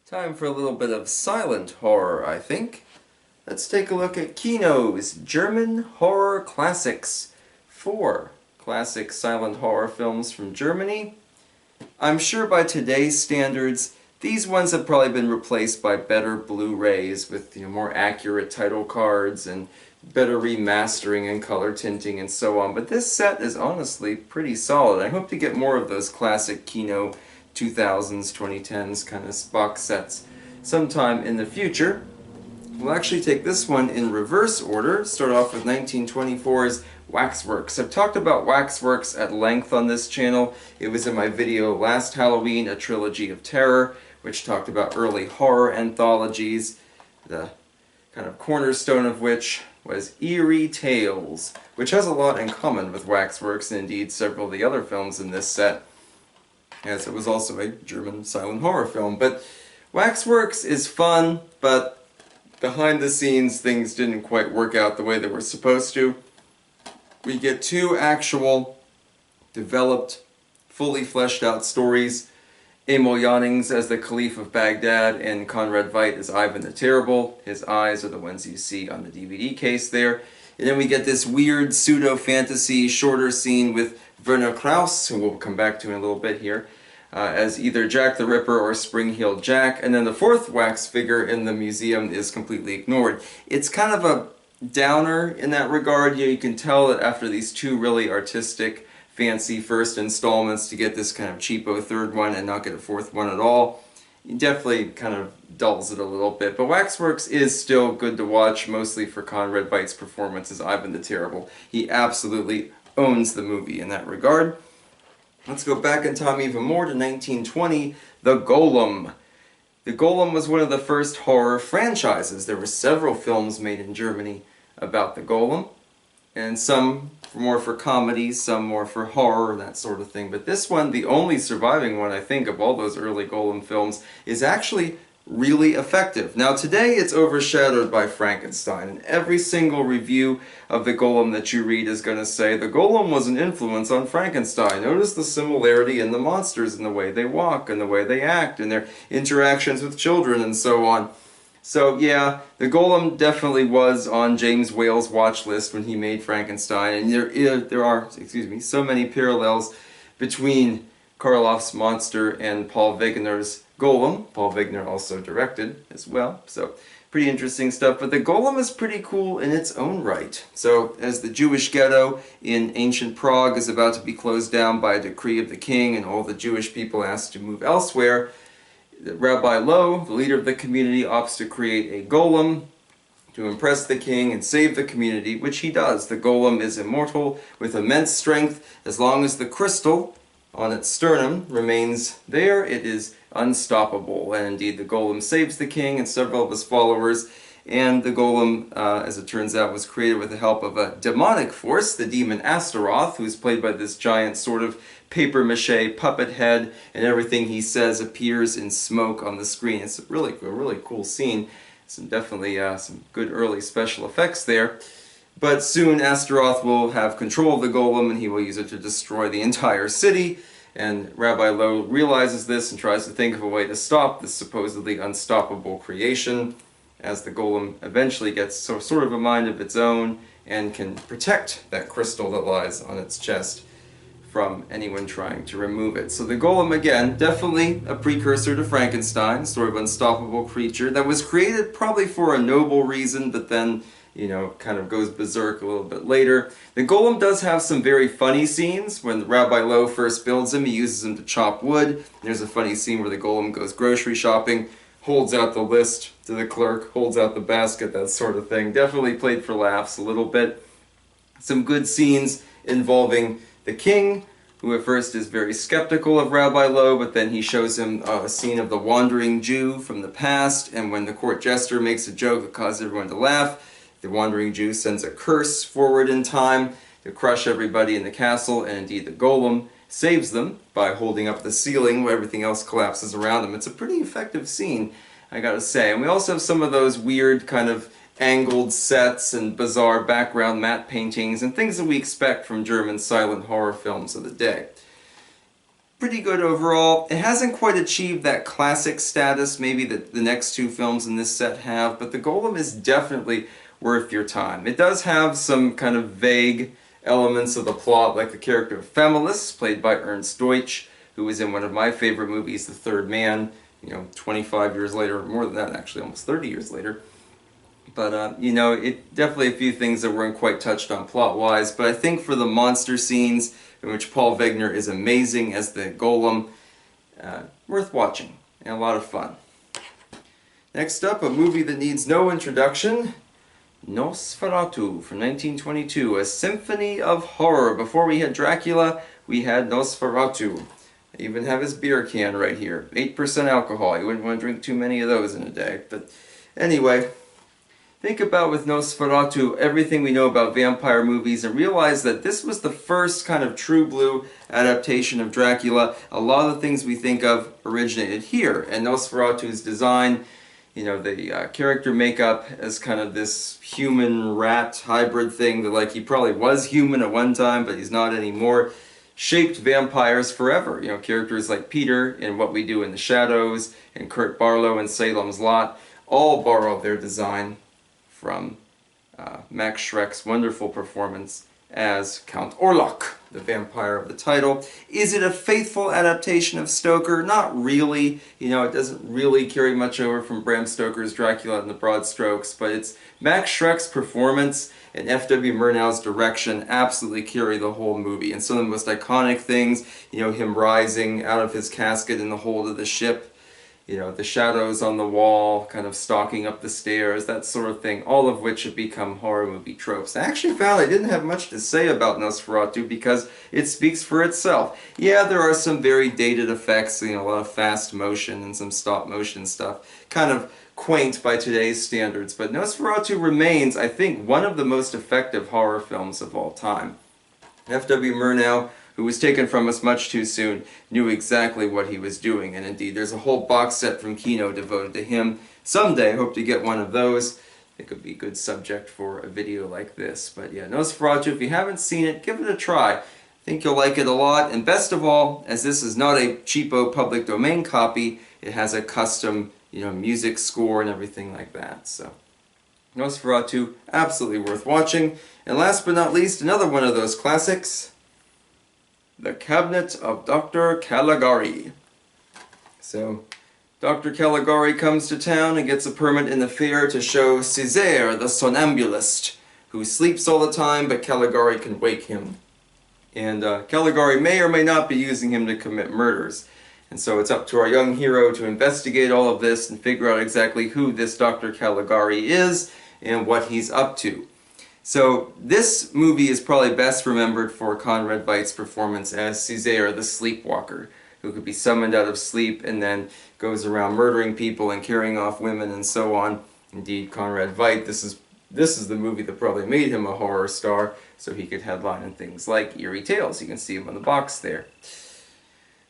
Time for a little bit of silent horror, I think. Let's take a look at Kino's German Horror Classics. 4 classic silent horror films from Germany. I'm sure by today's standards, these ones have probably been replaced by better Blu-rays with more accurate title cards and better remastering and color tinting and so on. But this set is honestly pretty solid. I hope to get more of those classic Kino 2000s, 2010s kind of box sets sometime in the future. We'll actually take this one in reverse order, start off with 1924's Waxworks. I've talked about Waxworks at length on this channel. It was in my video last Halloween, A Trilogy of Terror, which talked about early horror anthologies, the kind of cornerstone of which was Eerie Tales, which has a lot in common with Waxworks and indeed several of the other films in this set, as it was also a German silent horror film. But Waxworks is fun, but behind the scenes things didn't quite work out the way they were supposed to. We get 2 actual, developed, fully fleshed out stories. Emil Jannings as the Caliph of Baghdad and Conrad Veidt as Ivan the Terrible. His eyes are the ones you see on the DVD case there. And then we get this weird pseudo-fantasy shorter scene with Werner Krauss, who we'll come back to in a little bit here, as either Jack the Ripper or Spring-Heeled Jack. And then the 4th wax figure in the museum is completely ignored. It's kind of a downer in that regard. You can tell that after these 2 really artistic, fancy first installments, to get this kind of cheapo 3rd one and not get a 4th one at all, it definitely kind of dulls it a little bit. But Waxworks is still good to watch, mostly for Conrad Veidt's performance as Ivan the Terrible. He absolutely owns the movie in that regard. Let's go back in time even more to 1920, The Golem. The Golem was one of the first horror franchises. There were several films made in Germany about the Golem, and some more for comedy, some more for horror, that sort of thing. But this one, the only surviving one, I think, of all those early Golem films, is actually really effective. Now today it's overshadowed by Frankenstein, and every single review of the Golem that you read is going to say the Golem was an influence on Frankenstein. Notice the similarity in the monsters and the way they walk and the way they act and their interactions with children and so on. So yeah, the Golem definitely was on James Whale's watch list when he made Frankenstein, and there are so many parallels between Karloff's monster and Paul Wegener's Golem. Paul Wegener also directed as well, so pretty interesting stuff. But the Golem is pretty cool in its own right. So as the Jewish ghetto in ancient Prague is about to be closed down by a decree of the king and all the Jewish people asked to move elsewhere, Rabbi Lowe, the leader of the community, opts to create a golem to impress the king and save the community, which he does. The golem is immortal with immense strength. As long as the crystal on its sternum remains there, it is unstoppable. And indeed, the golem saves the king and several of his followers. And the golem, as it turns out, was created with the help of a demonic force, the demon Astaroth, who's played by this giant sort of papier-mâché puppet head, and everything he says appears in smoke on the screen. It's a really cool scene. Definitely some good early special effects there. But soon Astaroth will have control of the golem, and he will use it to destroy the entire city. And Rabbi Lowe realizes this and tries to think of a way to stop this supposedly unstoppable creation, as the golem eventually gets sort of a mind of its own and can protect that crystal that lies on its chest from anyone trying to remove it. So the Golem, again, definitely a precursor to Frankenstein, sort of unstoppable creature that was created probably for a noble reason, but then, kind of goes berserk a little bit later. The Golem does have some very funny scenes. When Rabbi Lowe first builds him, he uses him to chop wood. There's a funny scene where the Golem goes grocery shopping, holds out the list to the clerk, holds out the basket, that sort of thing. Definitely played for laughs a little bit. Some good scenes involving the king, who at first is very skeptical of Rabbi Lowe, but then he shows him a scene of the wandering Jew from the past, and when the court jester makes a joke that causes everyone to laugh, the wandering Jew sends a curse forward in time to crush everybody in the castle, and indeed the Golem saves them by holding up the ceiling where everything else collapses around them. It's a pretty effective scene, I gotta say. And we also have some of those weird kind of angled sets and bizarre background matte paintings and things that we expect from German silent horror films of the day. pretty good overall. It hasn't quite achieved that classic status maybe that the next two films in this set have, but the Golem is definitely worth your time. It does have some kind of vague elements of the plot, like the character of Famulus, played by Ernst Deutsch, who was in one of my favorite movies, The Third Man, 25 years later, more than that actually, almost 30 years later. But, it definitely a few things that weren't quite touched on plot-wise, but I think for the monster scenes, in which Paul Wegener is amazing as the Golem, worth watching, and a lot of fun. Next up, a movie that needs no introduction, Nosferatu from 1922, a symphony of horror. Before we had Dracula, we had Nosferatu. I even have his beer can right here. 8% alcohol. You wouldn't want to drink too many of those in a day. But anyway, think about with Nosferatu everything we know about vampire movies and realize that this was the first kind of true blue adaptation of Dracula. A lot of the things we think of originated here. And Nosferatu's design, the character makeup as kind of this human-rat hybrid thing that, like, he probably was human at one time, but he's not anymore, shaped vampires forever. Characters like Peter in What We Do in the Shadows and Kurt Barlow in Salem's Lot all borrowed their design from Max Schreck's wonderful performance as Count Orlok, the vampire of the title. Is it a faithful adaptation of Stoker? Not really. It doesn't really carry much over from Bram Stoker's Dracula in the broad strokes, but it's Max Schreck's performance and F.W. Murnau's direction absolutely carry the whole movie. And some of the most iconic things, him rising out of his casket in the hold of the ship, the shadows on the wall, kind of stalking up the stairs, that sort of thing, all of which have become horror movie tropes. I actually found I didn't have much to say about Nosferatu because it speaks for itself. Yeah, there are some very dated effects, a lot of fast motion and some stop motion stuff, kind of quaint by today's standards, but Nosferatu remains, I think, one of the most effective horror films of all time. F.W. Murnau, who was taken from us much too soon, knew exactly what he was doing, and indeed there's a whole box set from Kino devoted to him. Someday I hope to get one of those. It could be a good subject for a video like this. But yeah, Nosferatu, if you haven't seen it, give it a try. I think you'll like it a lot, and best of all, as this is not a cheapo public domain copy, it has a custom, music score and everything like that. So Nosferatu, absolutely worth watching. And last but not least, another one of those classics, The Cabinet of Dr. Caligari. So, Dr. Caligari comes to town and gets a permit in the fair to show Césaire, the somnambulist, who sleeps all the time, but Caligari can wake him. And Caligari may or may not be using him to commit murders. And so it's up to our young hero to investigate all of this and figure out exactly who this Dr. Caligari is and what he's up to. So this movie is probably best remembered for Conrad Veidt's performance as Césaire, the sleepwalker, who could be summoned out of sleep and then goes around murdering people and carrying off women and so on. Indeed, Conrad Veidt, this is the movie that probably made him a horror star, so he could headline in things like Eerie Tales. You can see him on the box there.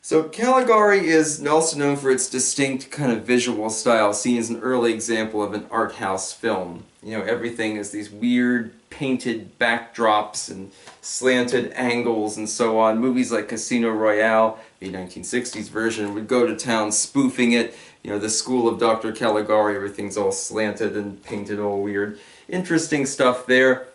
So Caligari is also known for its distinct kind of visual style, seen as an early example of an art house film. Everything is these weird painted backdrops and slanted angles and so on. Movies like Casino Royale, the 1960s version, would go to town spoofing it. The School of Dr. Caligari, everything's all slanted and painted all weird. Interesting stuff there.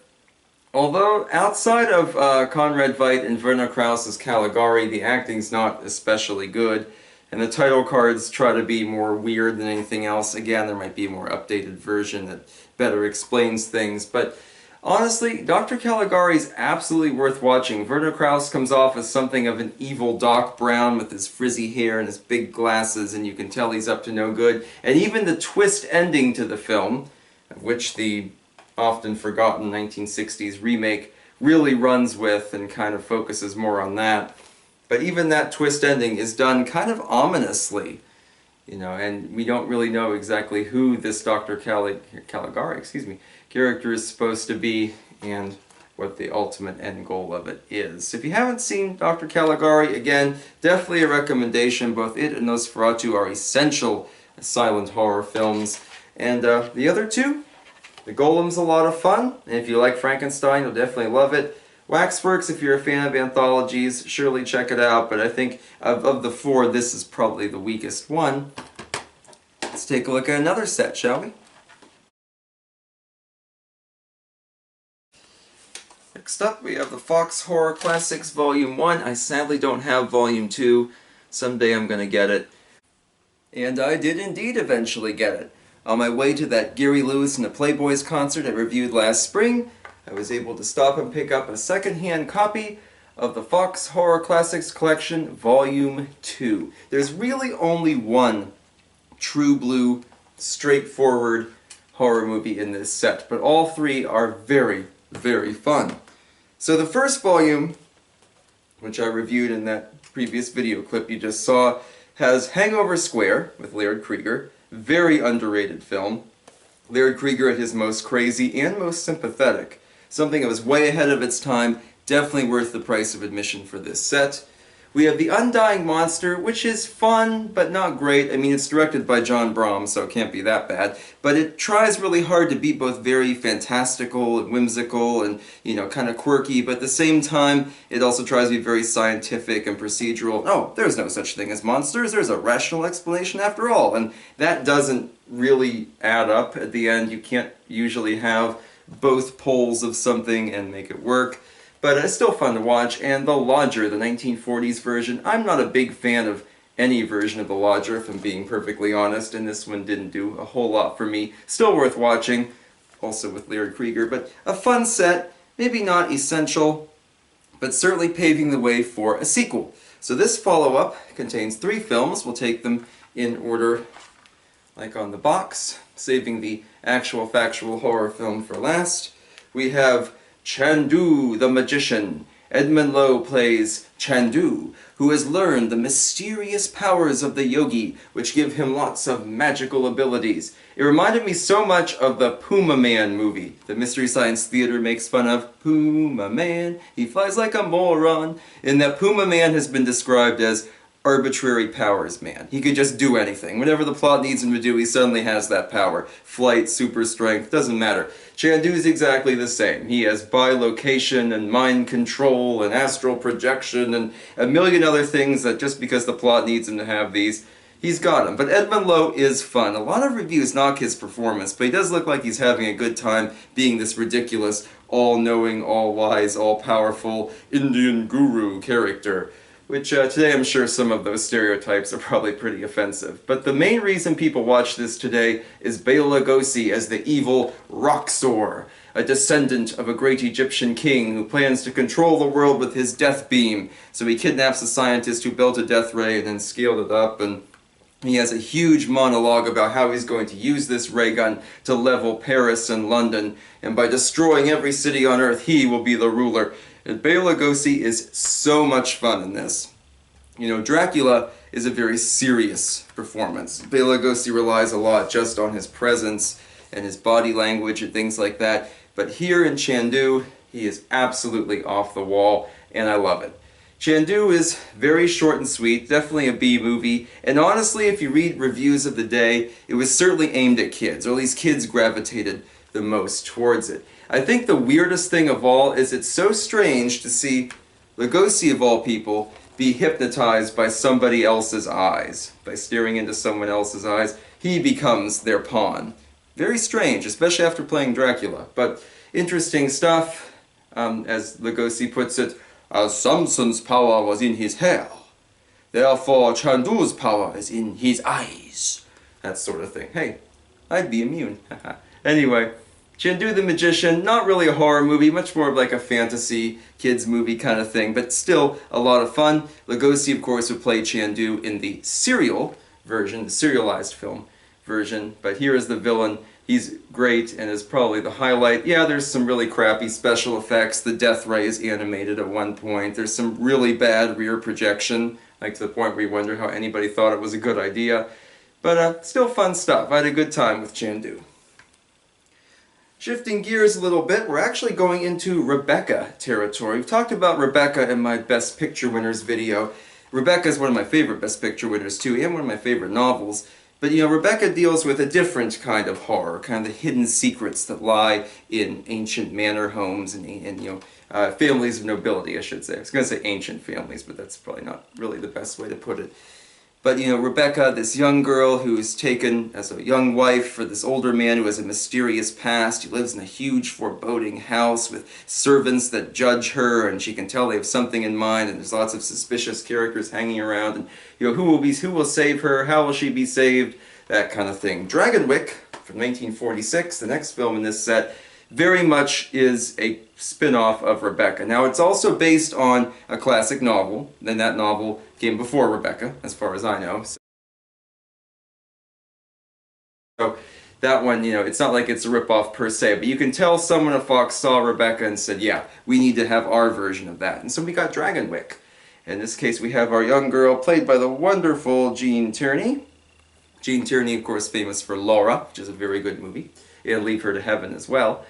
Although outside of Conrad Veidt and Werner Krauss's Caligari, the acting's not especially good, and the title cards try to be more weird than anything else. Again, there might be a more updated version that better explains things, but honestly, Dr. Caligari is absolutely worth watching. Werner Krauss comes off as something of an evil Doc Brown with his frizzy hair and his big glasses, and you can tell he's up to no good. And even the twist ending to the film, of which the often forgotten 1960s remake really runs with and kind of focuses more on that. But even that twist ending is done kind of ominously, and we don't really know exactly who this Dr. Caligari, character is supposed to be and what the ultimate end goal of it is. If you haven't seen Dr. Caligari, again, definitely a recommendation. Both it and Nosferatu are essential silent horror films. And the other two, The Golem's a lot of fun, and if you like Frankenstein, you'll definitely love it. Waxworks, if you're a fan of anthologies, surely check it out, but I think of the four, this is probably the weakest one. Let's take a look at another set, shall we? Next up, we have the Fox Horror Classics Volume 1. I sadly don't have Volume 2. Someday I'm gonna get it. And I did indeed eventually get it. On my way to that Gary Lewis and the Playboys concert I reviewed last spring, I was able to stop and pick up a second-hand copy of the Fox Horror Classics Collection Volume 2. There's really only one true blue, straightforward horror movie in this set, but all three are very, very fun. So the first volume, which I reviewed in that previous video clip you just saw, has Hangover Square with Laird Krieger. Very underrated film. Laird Krieger at his most crazy and most sympathetic. Something that was way ahead of its time, definitely worth the price of admission for this set. We have The Undying Monster, which is fun, but not great. I mean, it's directed by John Brahm, so it can't be that bad. But it tries really hard to be both very fantastical and whimsical and, you know, kind of quirky, but at the same time, it also tries to be very scientific and procedural. Oh, there's no such thing as monsters, there's a rational explanation after all. And that doesn't really add up at the end. You can't usually have both poles of something and make it work. But it's still fun to watch, and The Lodger, the 1940s version, I'm not a big fan of any version of The Lodger, if I'm being perfectly honest, and this one didn't do a whole lot for me. Still worth watching, also with Laird Krieger, but a fun set, maybe not essential, but certainly paving the way for a sequel. So this follow-up contains 3 films. We'll take them in order like on the box, saving the actual factual horror film for last. We have Chandu the Magician. Edmund Lowe plays Chandu, who has learned the mysterious powers of the yogi, which give him lots of magical abilities. It reminded me so much of the Puma Man movie that Mystery Science Theater makes fun of. Puma Man, he flies like a moron. In that, Puma Man has been described as arbitrary powers man. He could just do anything. Whatever the plot needs him to do, he suddenly has that power. Flight, super strength, doesn't matter. Chandu's exactly the same. He has bilocation and mind control and astral projection and a million other things that just because the plot needs him to have these, he's got them. But Edmund Lowe is fun. A lot of reviews knock his performance, but he does look like he's having a good time being this ridiculous, all-knowing, all-wise, all-powerful Indian guru character. Which today I'm sure some of those stereotypes are probably pretty offensive. But the main reason people watch this today is Bela Lugosi as the evil Roxor, a descendant of a great Egyptian king who plans to control the world with his death beam. So he kidnaps a scientist who built a death ray and then scaled it up, and he has a huge monologue about how he's going to use this ray gun to level Paris and London, and by destroying every city on Earth, he will be the ruler. And Bela Lugosi is so much fun in this. You know, Dracula is a very serious performance. Bela Lugosi relies a lot just on his presence and his body language and things like that. But here in Chandu, he is absolutely off the wall, and I love it. Chandu is very short and sweet, definitely a B movie, and honestly, if you read reviews of the day, it was certainly aimed at kids, or at least kids gravitated the most towards it. I think the weirdest thing of all is it's so strange to see Lugosi, of all people, be hypnotized by somebody else's eyes. By staring into someone else's eyes, he becomes their pawn. Very strange, especially after playing Dracula. But interesting stuff, as Lugosi puts it, as Samson's power was in his hair, therefore Chandu's power is in his eyes. That sort of thing. Hey, I'd be immune. Anyway, Chandu the Magician, not really a horror movie, much more of like a fantasy, kids movie kind of thing, but still a lot of fun. Lugosi, of course, would play Chandu in the serial version, the serialized film version, but here is the villain. He's great and is probably the highlight. Yeah, there's some really crappy special effects. The death ray is animated at one point. There's some really bad rear projection, like to the point where you wonder how anybody thought it was a good idea. But still fun stuff. I had a good time with Chandu. Shifting gears a little bit, we're actually going into Rebecca territory. We've talked about Rebecca in my Best Picture Winners video. Rebecca is one of my favorite Best Picture winners too, and one of my favorite novels. But you know, Rebecca deals with a different kind of horror, kind of the hidden secrets that lie in ancient manor homes and you know, families of nobility, I should say. I was going to say ancient families, but that's probably not really the best way to put it. But you know, Rebecca, this young girl who's taken as a young wife for this older man who has a mysterious past. He lives in a huge foreboding house with servants that judge her, and she can tell they have something in mind, and there's lots of suspicious characters hanging around, and you know, who will save her, how will she be saved, that kind of thing. Dragonwyck from 1946, the next film in this set, very much is a spin-off of Rebecca. Now, it's also based on a classic novel, and that novel came before Rebecca, as far as I know. So that one, you know, it's not like it's a ripoff per se, but you can tell someone at Fox saw Rebecca and said, yeah, we need to have our version of that. And so we got Dragonwyck. In this case, we have our young girl, played by the wonderful Gene Tierney. Gene Tierney, of course, famous for Laura, which is a very good movie, and Leave Her to Heaven as well.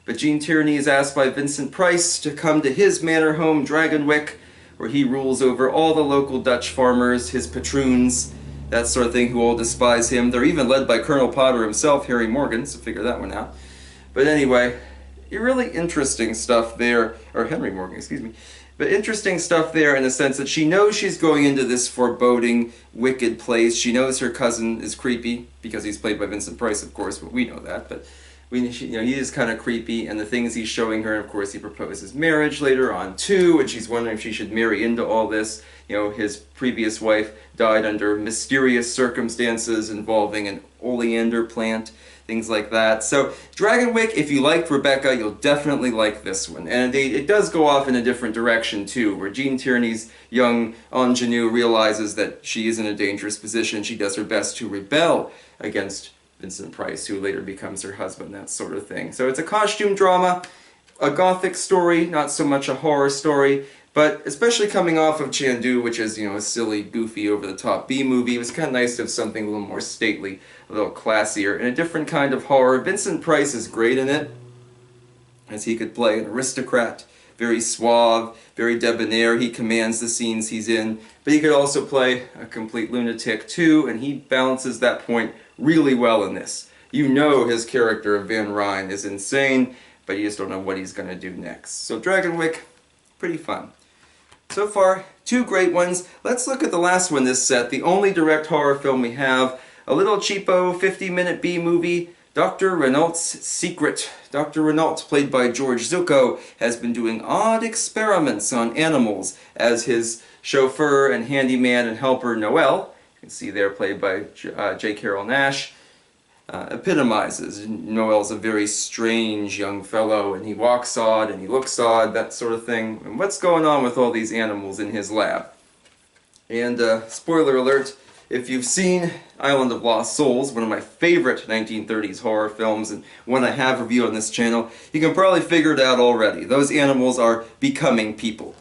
But Gene Tierney is asked by Vincent Price to come to his manor home, Dragonwyck, where he rules over all the local Dutch farmers, his patroons, that sort of thing, who all despise him. They're even led by Colonel Potter himself, Harry Morgan, so figure that one out. But anyway, really interesting stuff there, or Henry Morgan, excuse me. But interesting stuff there in the sense that she knows she's going into this foreboding, wicked place. She knows her cousin is creepy, because he's played by Vincent Price, of course, but we know that. But you know, he is kind of creepy, and the things he's showing her, of course, he proposes marriage later on too, and she's wondering if she should marry into all this. You know, his previous wife died under mysterious circumstances involving an oleander plant, things like that. So Dragonwyck, if you liked Rebecca, you'll definitely like this one. And it does go off in a different direction too, where Gene Tierney's young ingenue realizes that she is in a dangerous position. She does her best to rebel against Vincent Price, who later becomes her husband, that sort of thing. So it's a costume drama, a gothic story, not so much a horror story, but especially coming off of Chandu, which is, you know, a silly, goofy, over-the-top B-movie, it was kind of nice to have something a little more stately, a little classier, and a different kind of horror. Vincent Price is great in it, as he could play an aristocrat, very suave, very debonair. He commands the scenes he's in, but he could also play a complete lunatic too, and he balances that point really well in this. You know his character of Van Ryn is insane, but you just don't know what he's going to do next. So Dragonwyck, pretty fun. So far, two great ones. Let's look at the last one this set, the only direct horror film we have. A little cheapo 50-minute B-movie, Dr. Renault's Secret. Dr. Renault, played by George Zucco, has been doing odd experiments on animals as his chauffeur and handyman and helper Noel, you can see there played by J. Carrol Naish, epitomizes. Noel's a very strange young fellow, and he walks odd and he looks odd, that sort of thing. And what's going on with all these animals in his lab? And spoiler alert, if you've seen Island of Lost Souls, one of my favorite 1930s horror films, and one I have reviewed on this channel, you can probably figure it out already. Those animals are becoming people.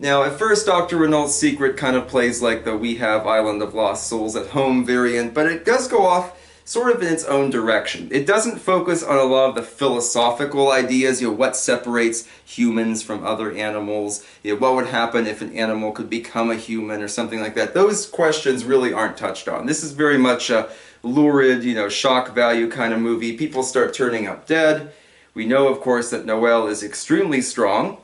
Now, at first, Dr. Renault's Secret kind of plays like the We Have Island of Lost Souls at Home variant, but it does go off sort of in its own direction. It doesn't focus on a lot of the philosophical ideas, you know, what separates humans from other animals, you know, what would happen if an animal could become a human or something like that. Those questions really aren't touched on. This is very much a lurid, you know, shock value kind of movie. People start turning up dead. We know, of course, that Noel is extremely strong,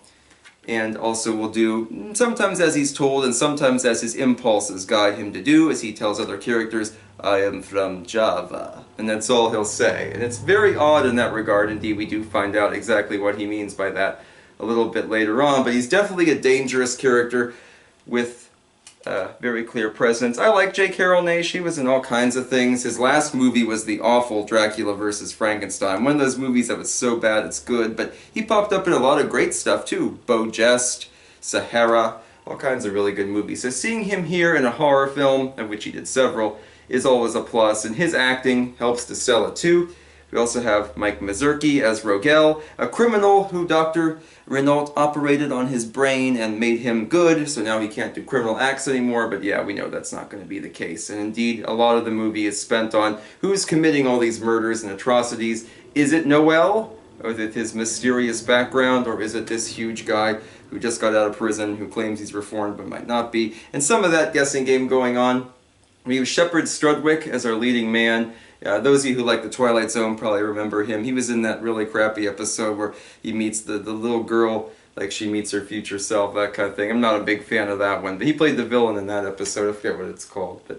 and also will do sometimes as he's told and sometimes as his impulses guide him to do, as he tells other characters, I am from Java. And that's all he'll say. And it's very odd in that regard. Indeed, we do find out exactly what he means by that a little bit later on. But he's definitely a dangerous character with very clear presence. I like J. Carrol Naish. He was in all kinds of things. His last movie was the awful Dracula vs. Frankenstein. One of those movies that was so bad it's good. But he popped up in a lot of great stuff too. Beau Geste, Sahara, all kinds of really good movies. So seeing him here in a horror film, of which he did several, is always a plus, and his acting helps to sell it too. We also have Mike Mazurki as Rogel, a criminal who Dr. Renault operated on his brain and made him good, so now he can't do criminal acts anymore, but yeah, we know that's not going to be the case. And indeed, a lot of the movie is spent on who's committing all these murders and atrocities. Is it Noel, with his mysterious background, or is it this huge guy who just got out of prison, who claims he's reformed but might not be? And some of that guessing game going on. We have Shepard Strudwick as our leading man. Those of you who like The Twilight Zone probably remember him. He was in that really crappy episode where he meets the little girl, like she meets her future self, that kind of thing. I'm not a big fan of that one, but he played the villain in that episode. I forget what it's called. But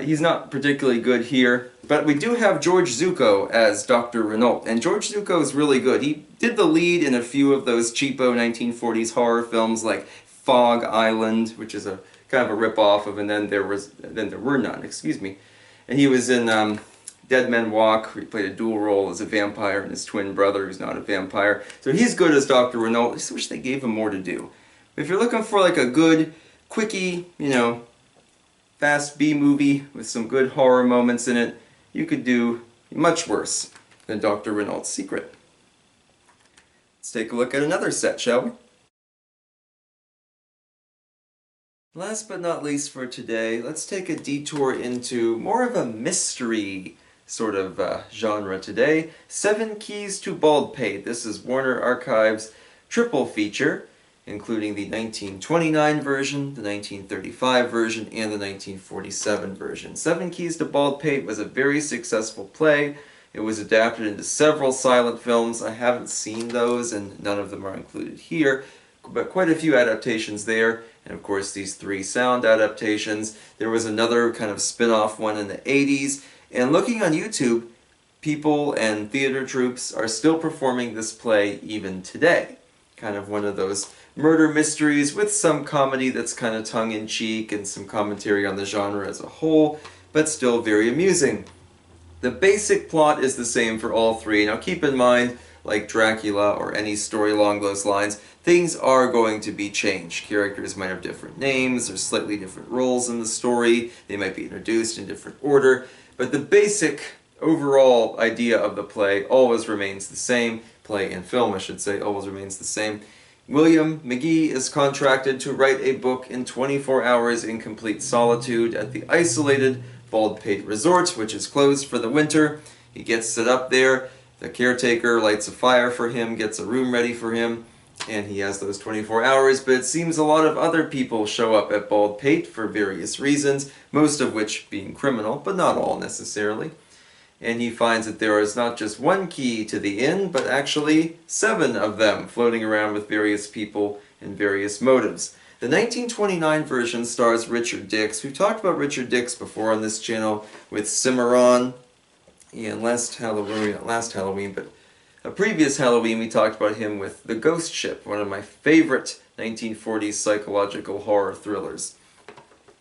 he's not particularly good here. But we do have George Zucco as Dr. Renault, and George Zucco is really good. He did the lead in a few of those cheapo 1940s horror films like Fog Island, which is a kind of a rip-off of And Then There Were None, excuse me. And he was in Dead Men Walk, where he played a dual role as a vampire and his twin brother, who's not a vampire. So he's good as Dr. Renault. I just wish they gave him more to do. But if you're looking for like a good, quickie, fast B-movie with some good horror moments in it, you could do much worse than Dr. Renault's Secret. Let's take a look at another set, shall we? Last but not least for today, let's take a detour into more of a mystery sort of genre today. 7 Keys to Baldpate. This is Warner Archive's triple feature, including the 1929 version, the 1935 version, and the 1947 version. 7 Keys to Baldpate was a very successful play. It was adapted into several silent films. I haven't seen those, and none of them are included here, but quite a few adaptations there. And of course these 3 sound adaptations. There was another kind of spin-off one in the 80s. And looking on YouTube, people and theater troupes are still performing this play even today. Kind of one of those murder mysteries with some comedy that's kind of tongue-in-cheek and some commentary on the genre as a whole, but still very amusing. The basic plot is the same for all 3. Now keep in mind, like Dracula or any story along those lines, things are going to be changed. Characters might have different names or slightly different roles in the story. They might be introduced in different order. But the basic overall idea of the play always remains the same. Play and film, I should say, always remains the same. William McGee is contracted to write a book in 24 hours in complete solitude at the isolated Baldpate Resort, which is closed for the winter. He gets set up there. The caretaker lights a fire for him, gets a room ready for him, and he has those 24 hours, but it seems a lot of other people show up at Baldpate for various reasons, most of which being criminal, but not all necessarily. And he finds that there is not just 1 key to the inn, but actually 7 of them floating around with various people and various motives. The 1929 version stars Richard Dix. We've talked about Richard Dix before on this channel with Cimarron. And last Halloween, but a previous Halloween we talked about him with The Ghost Ship, one of my favorite 1940s psychological horror thrillers.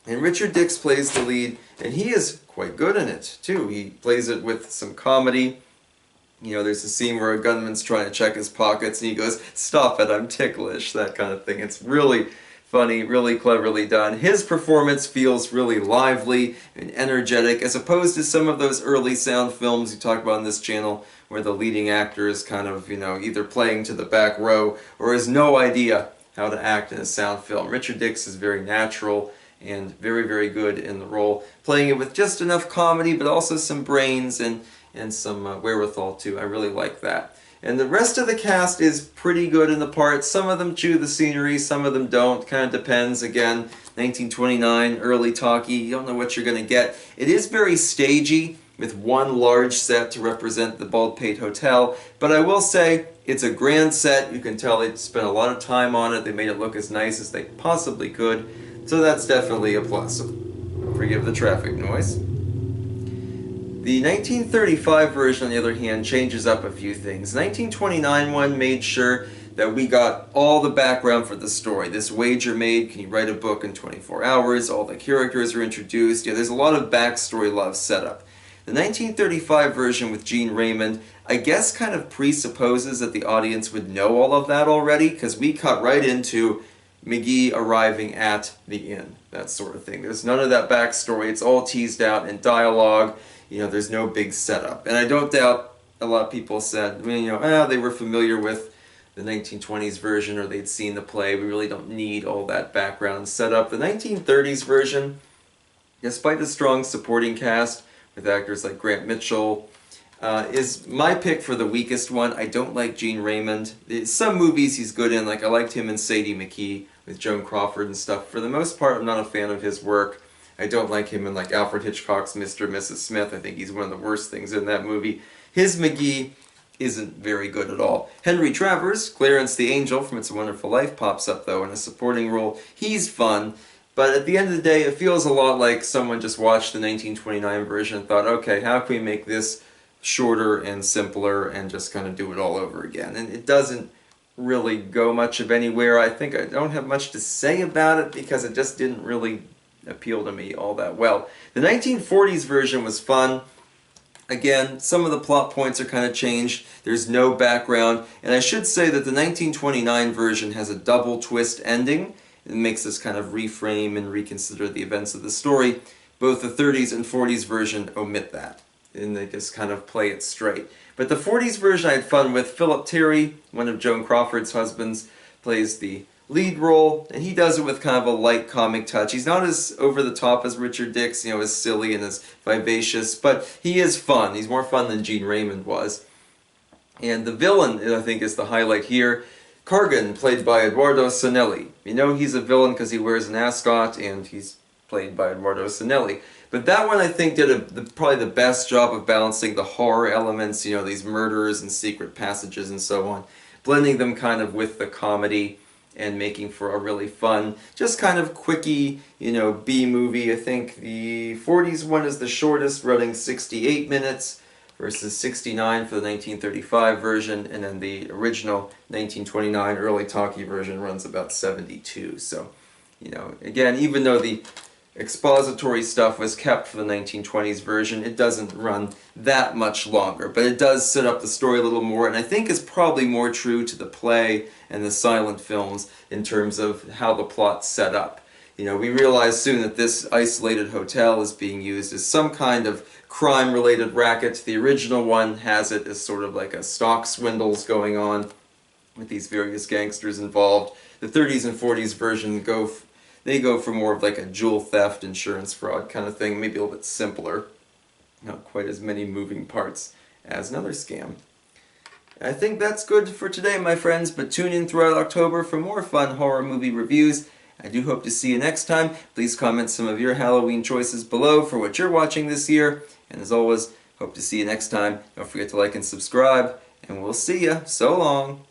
And Richard Dix plays the lead, and he is quite good in it, too. He plays it with some comedy. There's a scene where a gunman's trying to check his pockets, and he goes, "Stop it, I'm ticklish," that kind of thing. It's really funny, really cleverly done. His performance feels really lively and energetic, as opposed to some of those early sound films you talked about on this channel, where the leading actor is kind of, either playing to the back row or has no idea how to act in a sound film. Richard Dix is very natural and very, very good in the role, playing it with just enough comedy, but also some brains and some wherewithal too. I really like that. And the rest of the cast is pretty good in the parts. Some of them chew the scenery, some of them don't. Kind of depends. Again, 1929, early talkie. You don't know what you're going to get. It is very stagey, with one large set to represent the Baldpate Hotel. But I will say, it's a grand set. You can tell they spent a lot of time on it. They made it look as nice as they possibly could. So that's definitely a plus. Forgive the traffic noise. The 1935 version, on the other hand, changes up a few things. The 1929 one made sure that we got all the background for the story. This wager made, can you write a book in 24 hours? All the characters are introduced. There's a lot of backstory love set up. The 1935 version with Gene Raymond, I guess kind of presupposes that the audience would know all of that already, because we cut right into McGee arriving at the inn, that sort of thing. There's none of that backstory. It's all teased out in dialogue. There's no big setup. And I don't doubt a lot of people said, they were familiar with the 1920s version or they'd seen the play. We really don't need all that background setup. The 1930s version, despite the strong supporting cast with actors like Grant Mitchell is my pick for the weakest one. I don't like Gene Raymond. Some movies he's good in, like I liked him in Sadie McKee with Joan Crawford and stuff. For the most part, I'm not a fan of his work. I don't like him in like Alfred Hitchcock's Mr. and Mrs. Smith. I think he's one of the worst things in that movie. His McGee isn't very good at all. Henry Travers, Clarence the Angel from It's a Wonderful Life, pops up though in a supporting role. He's fun, but at the end of the day, it feels a lot like someone just watched the 1929 version and thought, okay, how can we make this shorter and simpler and just kind of do it all over again? And it doesn't really go much of anywhere. I think I don't have much to say about it because it just didn't really appeal to me all that well. The 1940s version was fun. Again, some of the plot points are kind of changed. There's no background. And I should say that the 1929 version has a double twist ending. It makes us kind of reframe and reconsider the events of the story. Both the 30s and 40s version omit that, and they just kind of play it straight. But the 40s version I had fun with. Phillip Terry, one of Joan Crawford's husbands, plays the lead role, and he does it with kind of a light comic touch. He's not as over the top as Richard Dix, you know, as silly and as vivacious, but he is fun. He's more fun than Gene Raymond was. And the villain, I think, is the highlight here. Cargan, played by Eduardo Sanelli. You know he's a villain because he wears an ascot, and he's played by Eduardo Sanelli. But that one, I think, did probably the best job of balancing the horror elements, you know, these murders and secret passages and so on, blending them kind of with the comedy and making for a really fun, just kind of quickie, you know, B-movie. I think the 40s one is the shortest, running 68 minutes versus 69 for the 1935 version, and then the original 1929 early talkie version runs about 72. So, you know, again, even though the expository stuff was kept for the 1920s version, it doesn't run that much longer, but it does set up the story a little more, and I think is probably more true to the play and the silent films in terms of how the plot's set up. You know, we realize soon that this isolated hotel is being used as some kind of crime-related racket. The original one has it as sort of like a stock swindles going on with these various gangsters involved. The 30s and 40s version go for more of like a jewel theft, insurance fraud kind of thing, maybe a little bit simpler. Not quite as many moving parts as another scam. I think that's good for today, my friends, but tune in throughout October for more fun horror movie reviews. I do hope to see you next time. Please comment some of your Halloween choices below for what you're watching this year. And as always, hope to see you next time. Don't forget to like and subscribe, and we'll see ya. So long.